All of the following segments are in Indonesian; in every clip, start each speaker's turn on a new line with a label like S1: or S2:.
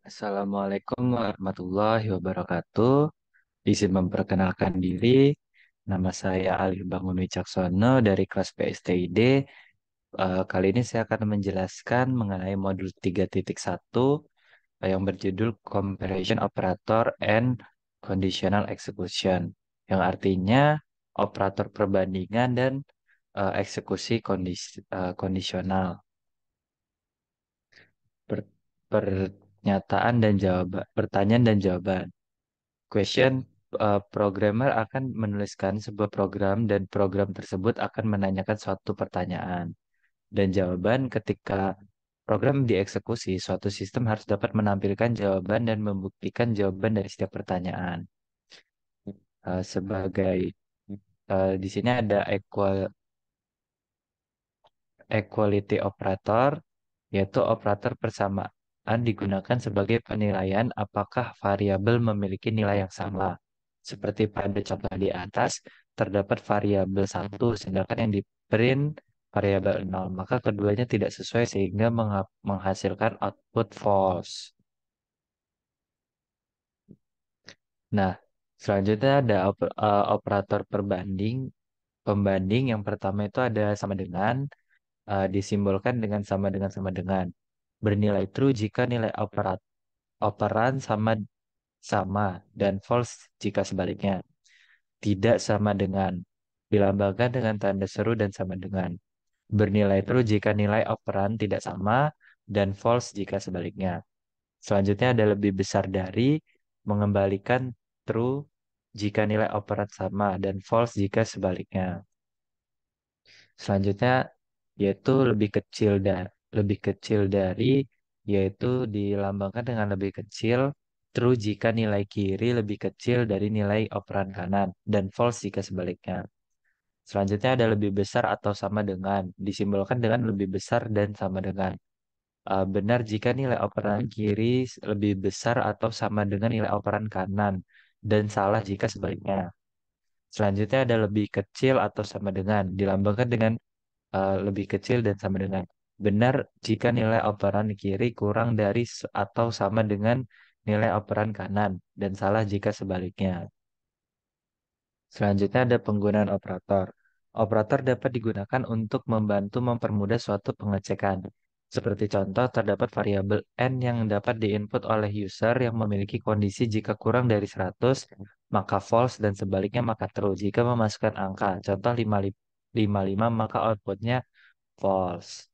S1: Assalamualaikum warahmatullahi wabarakatuh. Izin memperkenalkan diri. Nama saya Ali Bangun Wicaksono dari kelas PSTID. Kali ini saya akan menjelaskan mengenai modul 3.1 yang berjudul Comparison Operator and Conditional Execution, yang artinya operator perbandingan dan eksekusi kondisional. Per- Pernyataan dan jawaban, pertanyaan dan jawaban. Question, programmer akan menuliskan sebuah program dan program tersebut akan menanyakan suatu pertanyaan. Dan jawaban ketika program dieksekusi, suatu sistem harus dapat menampilkan jawaban dan membuktikan jawaban dari setiap pertanyaan. Sebagai di sini ada equality operator, yaitu operator persamaan digunakan sebagai penilaian apakah variabel memiliki nilai yang sama. Seperti pada contoh di atas, terdapat variabel satu, sedangkan yang di print variabel 0. Maka keduanya tidak sesuai sehingga menghasilkan output false. Nah, selanjutnya ada operator pembanding. Yang pertama itu ada sama dengan, disimbolkan dengan sama dengan. Bernilai true jika nilai operan sama sama dan false jika sebaliknya. Tidak sama dengan dilambangkan dengan tanda seru dan sama dengan. Bernilai true jika nilai operan tidak sama dan false jika sebaliknya. Selanjutnya ada lebih besar dari, mengembalikan true jika nilai operan sama dan false jika sebaliknya. Selanjutnya yaitu lebih kecil dari, yaitu dilambangkan dengan lebih kecil true jika nilai kiri lebih kecil dari nilai operan kanan dan false jika sebaliknya. Selanjutnya ada lebih besar atau sama dengan, disimbolkan dengan lebih besar dan sama dengan. Benar jika nilai operan kiri lebih besar atau sama dengan nilai operan kanan dan salah jika sebaliknya. Selanjutnya ada lebih kecil atau sama dengan, dilambangkan dengan lebih kecil dan sama dengan. Benar jika nilai operan kiri kurang dari atau sama dengan nilai operan kanan dan salah jika sebaliknya. Selanjutnya ada penggunaan operator. Operator dapat digunakan untuk membantu mempermudah suatu pengecekan. Seperti contoh, terdapat variabel n yang dapat diinput oleh user yang memiliki kondisi jika kurang dari 100, maka false dan sebaliknya maka true. Jika memasukkan angka, contoh 55, maka outputnya false.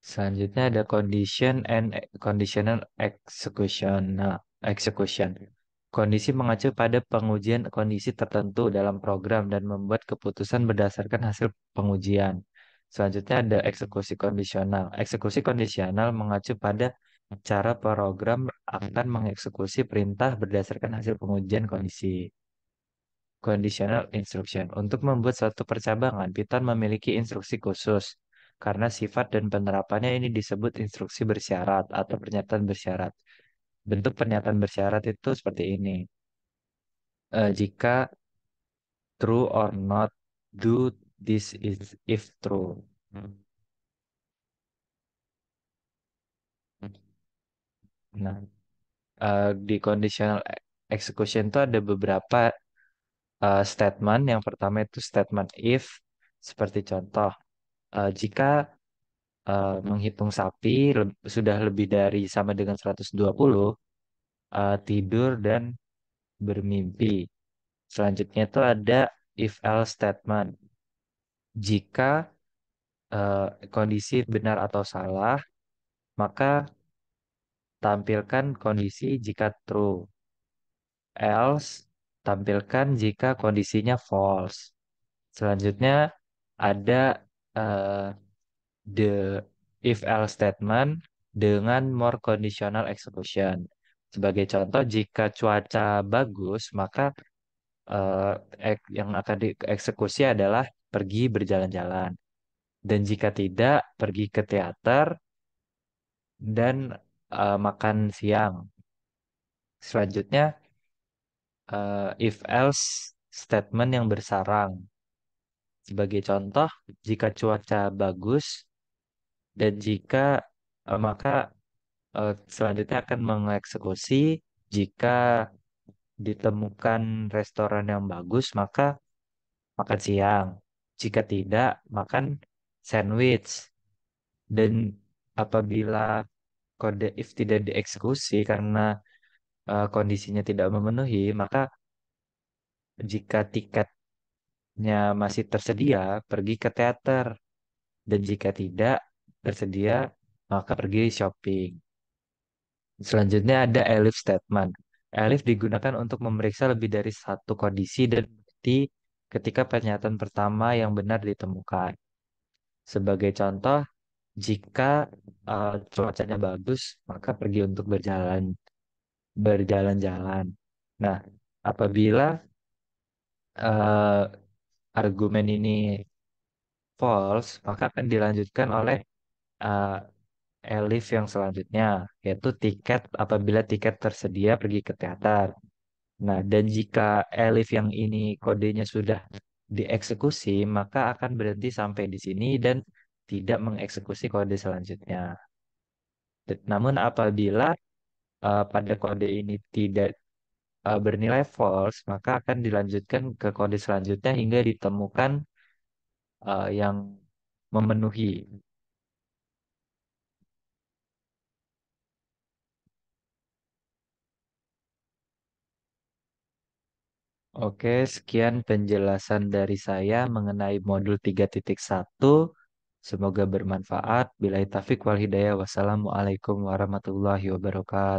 S1: Selanjutnya ada condition and conditional execution. Nah, execution. Kondisi mengacu pada pengujian kondisi tertentu dalam program dan membuat keputusan berdasarkan hasil pengujian. Selanjutnya ada eksekusi kondisional. Eksekusi kondisional mengacu pada cara program akan mengeksekusi perintah berdasarkan hasil pengujian kondisi. Conditional instruction. Untuk membuat suatu percabangan, Python memiliki instruksi khusus. Karena sifat dan penerapannya ini disebut instruksi bersyarat atau pernyataan bersyarat. Bentuk pernyataan bersyarat itu seperti ini. Jika true or not, do this is if true. Nah, di conditional execution itu ada beberapa statement. Yang pertama itu statement if, seperti contoh, jika menghitung sapi sudah lebih dari sama dengan 120, tidur dan bermimpi. Selanjutnya itu ada if else statement. Jika kondisi benar atau salah, maka tampilkan kondisi jika true. Else, tampilkan jika kondisinya false. Selanjutnya ada eh, the if else statement dengan more conditional execution. Sebagai contoh, jika cuaca bagus, maka eh, yang akan dieksekusi adalah pergi berjalan-jalan. Dan jika tidak, pergi ke teater dan makan siang. Selanjutnya, if else statement yang bersarang. Sebagai contoh, jika cuaca bagus dan jika maka Selanjutnya akan mengeksekusi jika ditemukan restoran yang bagus, maka makan siang. Jika tidak, makan sandwich. Dan apabila kode if tidak dieksekusi karena kondisinya tidak memenuhi, maka jika tiketnya masih tersedia, pergi ke teater. Dan jika tidak tersedia, maka pergi shopping. Selanjutnya ada Elif statement. Elif digunakan untuk memeriksa lebih dari satu kondisi dan bukti ketika pernyataan pertama yang benar ditemukan. Sebagai contoh, jika cuacanya bagus, maka pergi untuk berjalan-jalan. Nah, apabila eh, argumen ini false, maka akan dilanjutkan oleh eh, Elif yang selanjutnya, yaitu tiket apabila tiket tersedia pergi ke teater. Nah, dan jika Elif yang ini kodenya sudah dieksekusi, maka akan berhenti sampai di sini dan tidak mengeksekusi kode selanjutnya. Namun apabila pada kode ini tidak bernilai false, maka akan dilanjutkan ke kode selanjutnya hingga ditemukan yang memenuhi. Oke, sekian penjelasan dari saya mengenai modul 3.1. Semoga bermanfaat. Bila taufiq wal hidayah. Wassalamualaikum warahmatullahi wabarakatuh.